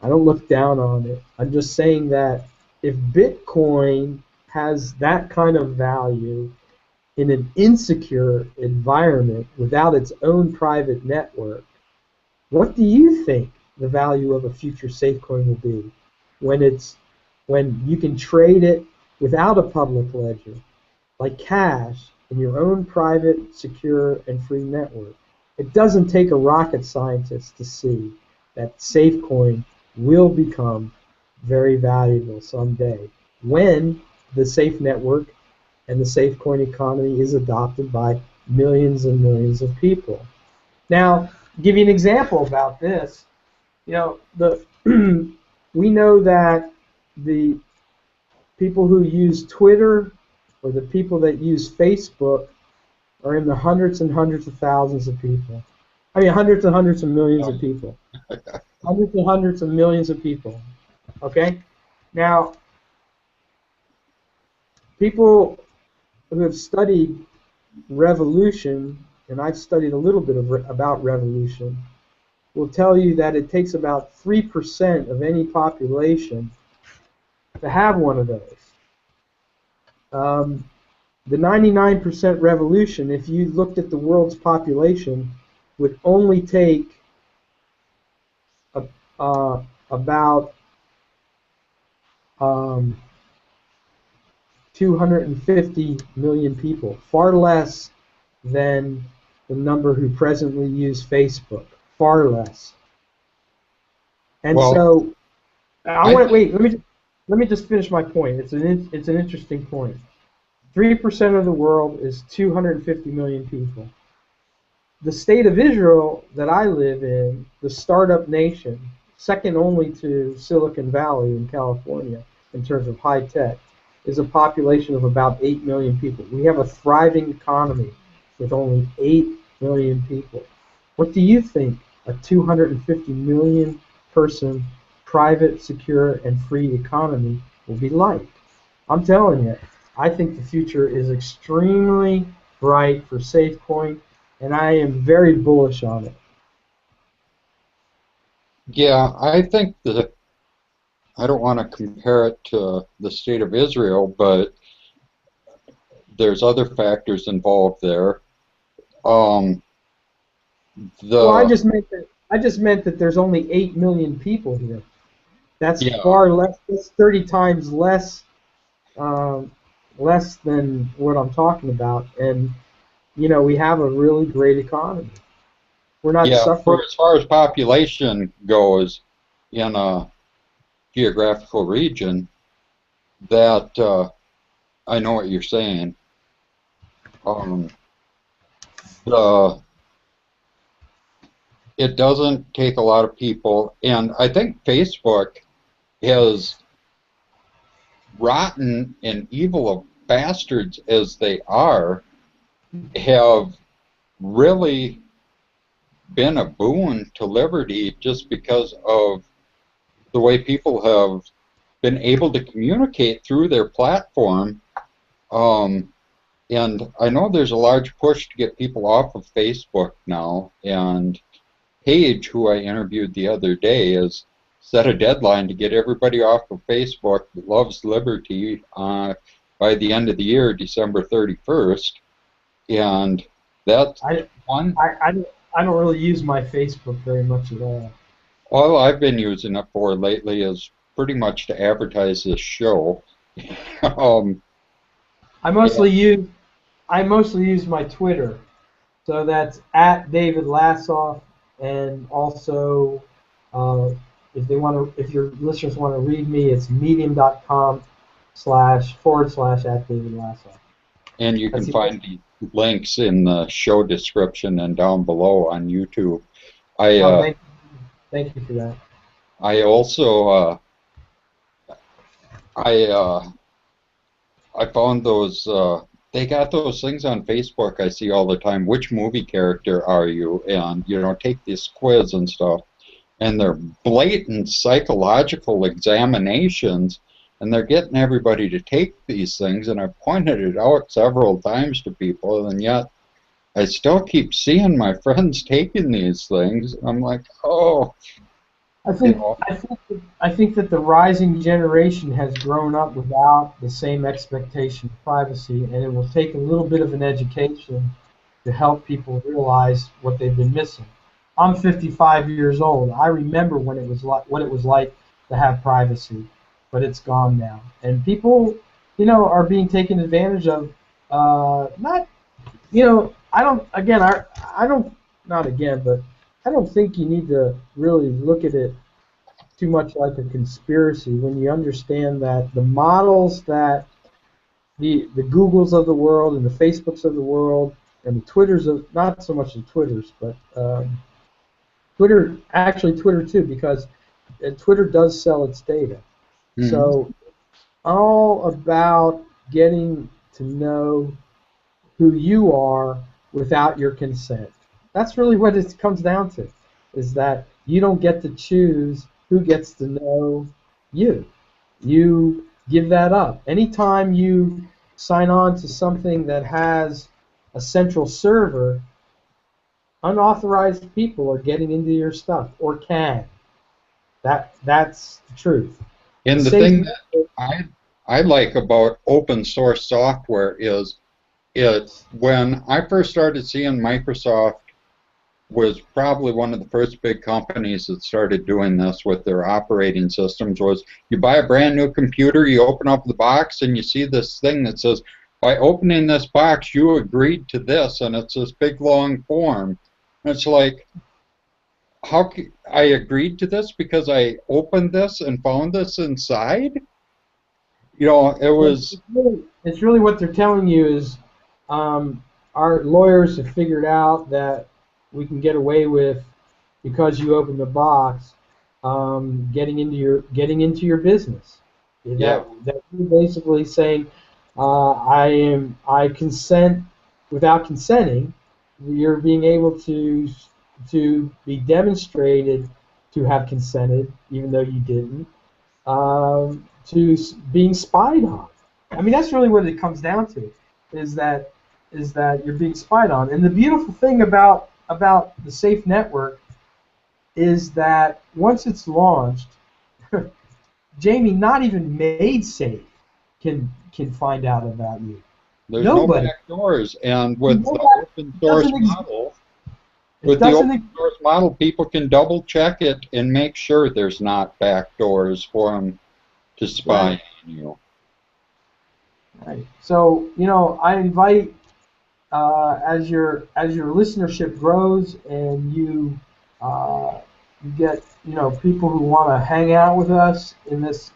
S1: I don't look down on it. I'm just saying that if Bitcoin has that kind of value in an insecure environment without its own private network, what do you think the value of a future safe coin will be when you can trade it without a public ledger, like cash, in your own private, secure, and free network? It doesn't take a rocket scientist to see that SafeCoin will become very valuable someday when the safe network and the SafeCoin economy is adopted by millions and millions of people. Now, give you an example about this. The we know that the people who use Twitter or the people that use Facebook are in the hundreds and hundreds of thousands of people. I mean, hundreds and hundreds of millions of people. Hundreds and hundreds of millions of people. Okay? Now, people who have studied revolution, and I've studied a little bit about revolution, will tell you that it takes about 3% of any population to have one of those. The 99% revolution, if you looked at the world's population, would only take about 250 million people, far less than the number who presently use Facebook, far less. And
S2: Well,
S1: so, I
S2: I
S1: want to
S2: think,
S1: wait. Let me just finish my point. It's an interesting point. 3% of the world is 250 million people. The state of Israel that I live in, the startup nation, second only to Silicon Valley in California in terms of high tech, is a population of about 8 million people. We have a thriving economy with only 8 million people. What do you think a 250 million person private, secure, and free economy will be like? I'm telling you, I think the future is extremely bright for SafeCoin, and I am very bullish on it.
S2: yeah, I think that I don't want to compare it to the state of Israel, but there's other factors involved there. Um,
S1: Well,
S2: the
S1: I just meant that there's only 8 million people here. That's
S2: Yeah,
S1: far less. That's 30 times um, less than what I'm talking about. And we have a really great economy. We're not
S2: yeah. For
S1: suffering.
S2: as far as population goes in a geographical region, that I know what you're saying. Um, the It doesn't take a lot of people, and I think Facebook has rotten and evil of bastards as they are, have really been a boon to liberty just because of the way people have been able to communicate through their platform. Um, and I know there's a large push to get people off of Facebook now. And Paige, who I interviewed the other day, is set a deadline to get everybody off of Facebook that loves liberty by the end of the year, December 31st. And that's
S1: I,
S2: one.
S1: I don't really use my Facebook very much at all.
S2: All I've been using it for lately is pretty much to advertise this show. um,
S1: I
S2: yeah,
S1: mostly use I mostly use my Twitter. So that's at David Lassoff, and also if your listeners want to read me, it's medium.com// at David Lassoff.
S2: and you
S1: That's
S2: can
S1: the only.
S2: find the links in the show description and down below on YouTube. I
S1: Oh,
S2: uh,
S1: thank you for that.
S2: I also I I found those they got those things on Facebook I see all the time. Which movie character are you? And take this quiz and stuff. And they're blatant psychological examinations, and they're getting everybody to take these things. And I've pointed it out several times to people, and yet I still keep seeing my friends taking these things. I'm like, oh,
S1: I
S2: you
S1: think
S2: know,
S1: I think that the rising generation has grown up without the same expectation of privacy, and it will take a little bit of an education to help people realize what they've been missing. I'm 55 years old. I remember when it was like what it was like to have privacy, but it's gone now, and people, are being taken advantage of. Not, I don't. Again, I don't. Not again, but I don't think you need to really look at it too much like a conspiracy when you understand that the models that the Googles of the world and the Facebooks of the world and the Twitters of, not so much the Twitters, but Twitter too, because Twitter does sell its data.
S2: mhm.
S1: So all about getting to know who you are without your consent. That's really what it comes down to, is that you don't get to choose who gets to know you. You give that up. Anytime you sign on to something that has a central server, unauthorized people are getting into your stuff, or can. That's the truth. The
S2: And the
S1: safe
S2: thing that
S1: network.
S2: I like about open source software is when I first started seeing Microsoft was probably one of the first big companies that started doing this with their operating systems was you buy a brand new computer, you open up the box, and you see this thing that says, by opening this box, you agreed to this, and it's this big long form. And it's like, I agreed to this because I opened this and found this inside? It was,
S1: It's really what they're telling you is our lawyers have figured out that we can get away with, because you opened the box, getting into your business.
S2: yeah,
S1: That you're basically saying, I consent without consenting. You're being able to be demonstrated to have consented, even though you didn't, to being spied on. I mean, that's really what it comes down to, is that you're being spied on. And the beautiful thing about the Safe Network is that once it's launched, Jamie, not even Made Safe can find out about you.
S2: there's no
S1: Nobody.
S2: back doors. And with the
S1: Nobody.
S2: open
S1: It
S2: source
S1: doesn't.
S2: model,
S1: It
S2: with the
S1: doesn't.
S2: open source model, people can double check it and make sure there's not back doors for them to spy
S1: Right.
S2: on you.
S1: Right. So I invite, as your listenership grows, and you get people who want to hang out with us in this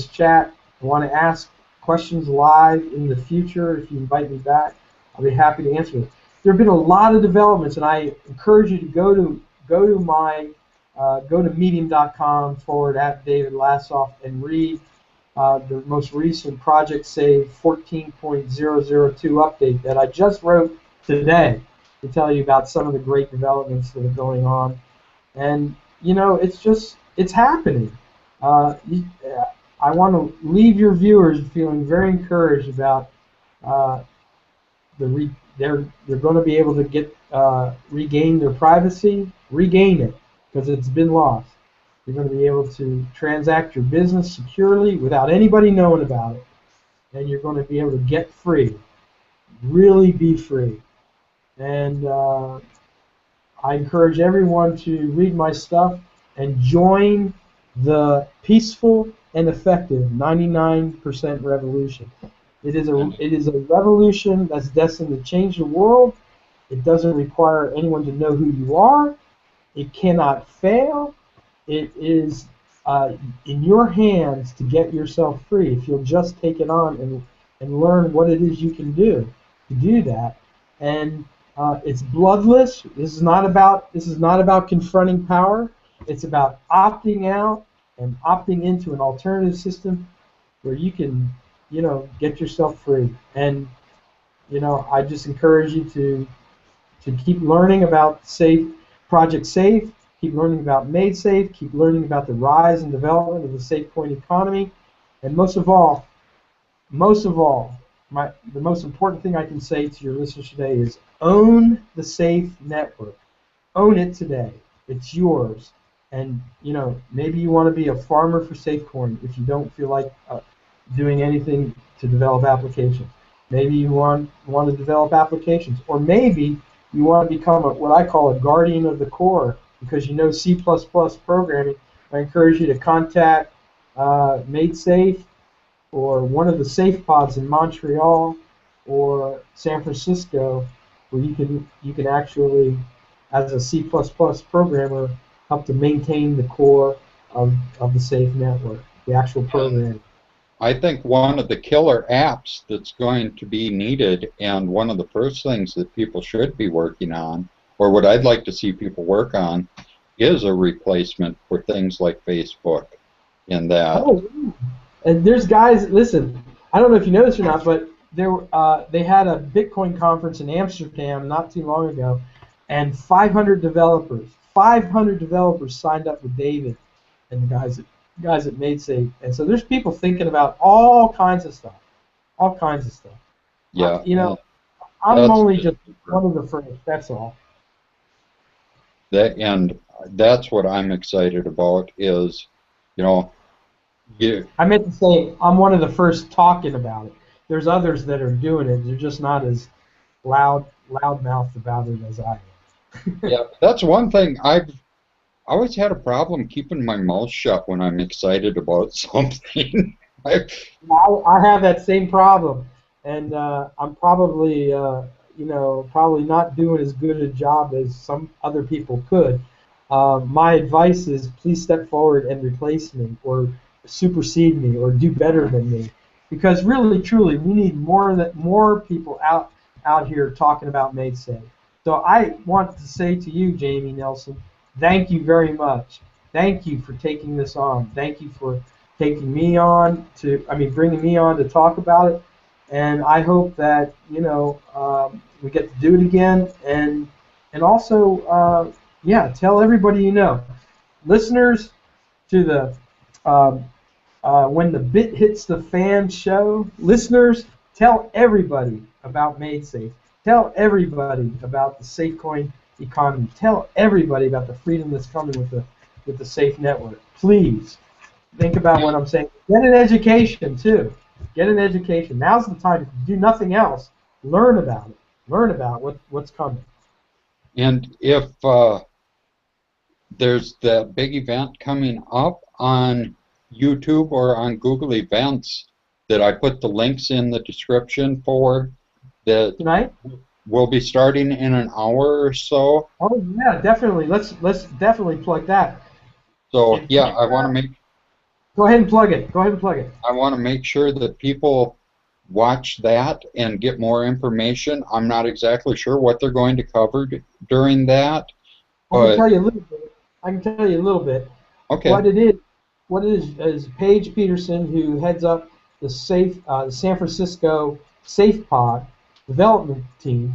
S1: chat, want to ask questions live in the future. If you invite me back, I'll be happy to answer them. There have been a lot of developments, and I encourage you to go to medium.com / at David Lassoff and read the most recent Project Save 14.002 update that I just wrote today to tell you about some of the great developments that are going on. And it's happening. I want to leave your viewers feeling very encouraged about uh, they're going to be able to get regain their privacy, regain it, because it's been lost. You're going to be able to transact your business securely without anybody knowing about it. And you're going to be able to get free, really be free. And I encourage everyone to read my stuff and join the peaceful and effective 99% revolution. It is a revolution that's destined to change the world. It doesn't require anyone to know who you are. It cannot fail. It is in your hands to get yourself free if you'll just take it on and learn what it is you can do to do that. And it's bloodless. This is not about confronting power. It's about opting out and opting into an alternative system where you can, get yourself free. And I just encourage you to keep learning about Project Safe, keep learning about Made Safe, keep learning about the rise and development of the SafeCoin economy, and most of all, the most important thing I can say to your listeners today is own the Safe network. Own it today. It's yours. And maybe you want to be a farmer for SafeCoin if you don't feel like doing anything to develop applications. Maybe you want to develop applications, or maybe you want to become what I call a guardian of the core because you know C++ programming. I encourage you to contact Made Safe or one of the safe pods in Montreal or San Francisco, where you can actually, as a C++ programmer, help to maintain the core of the safe network, the actual program.
S2: I think one of the killer apps that's going to be needed, and one of the first things that people should be working on, or what I'd like to see people work on, is a replacement for things like Facebook. In that.
S1: Oh, and there's guys. Listen, I don't know if you know this or not, but they had a Bitcoin conference in Amsterdam not too long ago, and 500 developers signed up with David and the guys at MadeSafe. And so there's people thinking about all kinds of stuff.
S2: Yeah.
S1: I'm only just one of the first. That's all.
S2: And that's what I'm excited about is,
S1: I meant to say I'm one of the first talking about it. There's others that are doing it. They're just not as loudmouthed about it as I am.
S2: Yeah, that's one thing. I've always had a problem keeping my mouth shut when I'm excited about something.
S1: I have that same problem, and I'm probably probably not doing as good a job as some other people could. My advice is please step forward and replace me, or supersede me, or do better than me, because really, truly, we need more people out here talking about Made Safe. So I want to say to you, Jamie Nelson, thank you very much. Thank you for taking this on. Thank you for bringing me on to talk about it. And I hope that we get to do it again, and also tell everybody you know. Listeners to the When the Bit Hits the Fan show, listeners, tell everybody about MadeSafe. Tell everybody about the SafeCoin economy. Tell everybody about the freedom that's coming with the Safe network. Please think about what I'm saying. Get an education too. Get an education. Now's the time. If you do nothing else, learn about it. Learn about what's coming.
S2: And if there's that big event coming up on YouTube or on Google Events that I put the links in the description for, that
S1: tonight
S2: we'll be starting in an hour or so.
S1: Oh yeah, definitely. Let's definitely plug that.
S2: So yeah, I want to make.
S1: Go ahead and plug it.
S2: I want to make sure that people watch that and get more information. I'm not exactly sure what they're going to cover during that.
S1: I can tell you a little bit.
S2: Okay.
S1: What it is Paige Peterson, who heads up the San Francisco Safe Pod development team,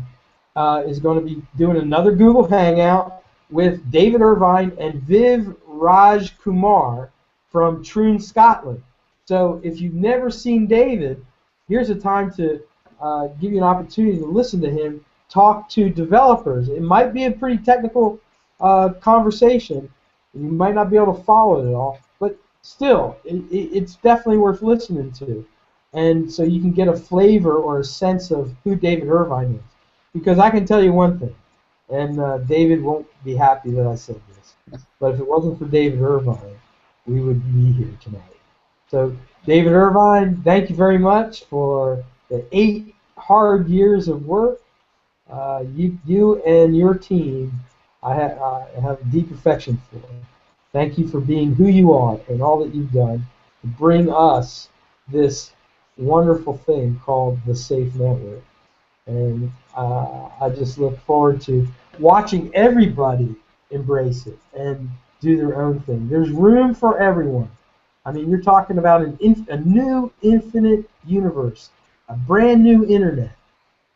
S1: is going to be doing another Google Hangout with David Irvine and Viv Raj Kumar from Troon, Scotland. So if you've never seen David, here's a time to give you an opportunity to listen to him talk to developers. It might be a pretty technical conversation, You might not be able to follow it all, but still, it's definitely worth listening to. And so you can get a flavor or a sense of who David Irvine is. Because I can tell you one thing, and David won't be happy that I said this, but if it wasn't for David Irvine, we would be here tonight. So, David Irvine, thank you very much for the 8 hard years of work. You and your team, I have deep affection for. Thank you for being who you are and all that you've done to bring us this wonderful thing called the Safe Network. And I just look forward to watching everybody embrace it and do their own thing. There's room for everyone. I mean, you're talking about a new infinite universe, a brand new internet.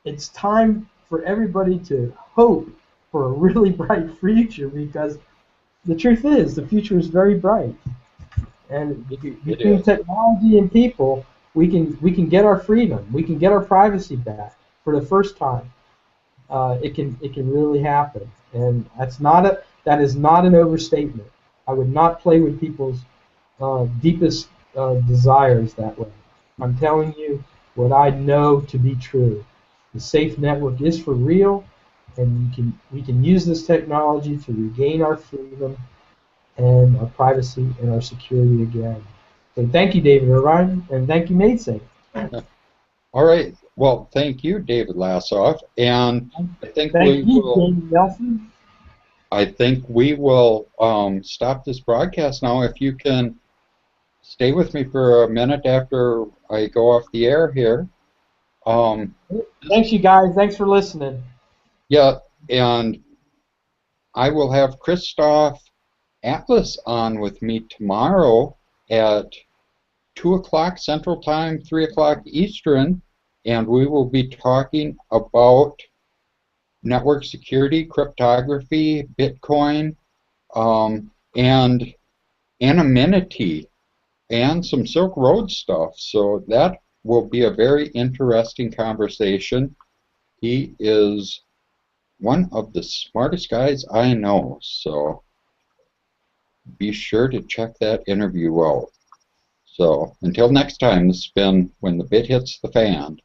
S1: It's time for everybody to hope for a really bright future, because the truth is the future is very bright. And
S2: It
S1: between
S2: is.
S1: technology and people, we can get our freedom. We can get our privacy back for the first time. It can really happen, and that is not an overstatement. I would not play with people's deepest desires that way. I'm telling you what I know to be true. The safe network is for real, and we can use this technology to regain our freedom and our privacy and our security again. So thank you, David Irvine, and thank you, MaidSafe.
S2: All right. Well, thank you, David Lasoff, and I think
S1: Thank
S2: we
S1: you,
S2: will.
S1: David Nelson.
S2: I think we will stop this broadcast now. If you can stay with me for a minute after I go off the air here. Um,
S1: Thanks, you guys. Thanks for listening.
S2: yeah, and I will have Christoph Atlas on with me tomorrow at 2 o'clock Central Time, 3 o'clock Eastern, and we will be talking about network security, cryptography, Bitcoin, and anonymity, and some Silk Road stuff. So that will be a very interesting conversation. He is one of the smartest guys I know, so be sure to check that interview out. So until next time, this has been When the Bit Hits the Fan.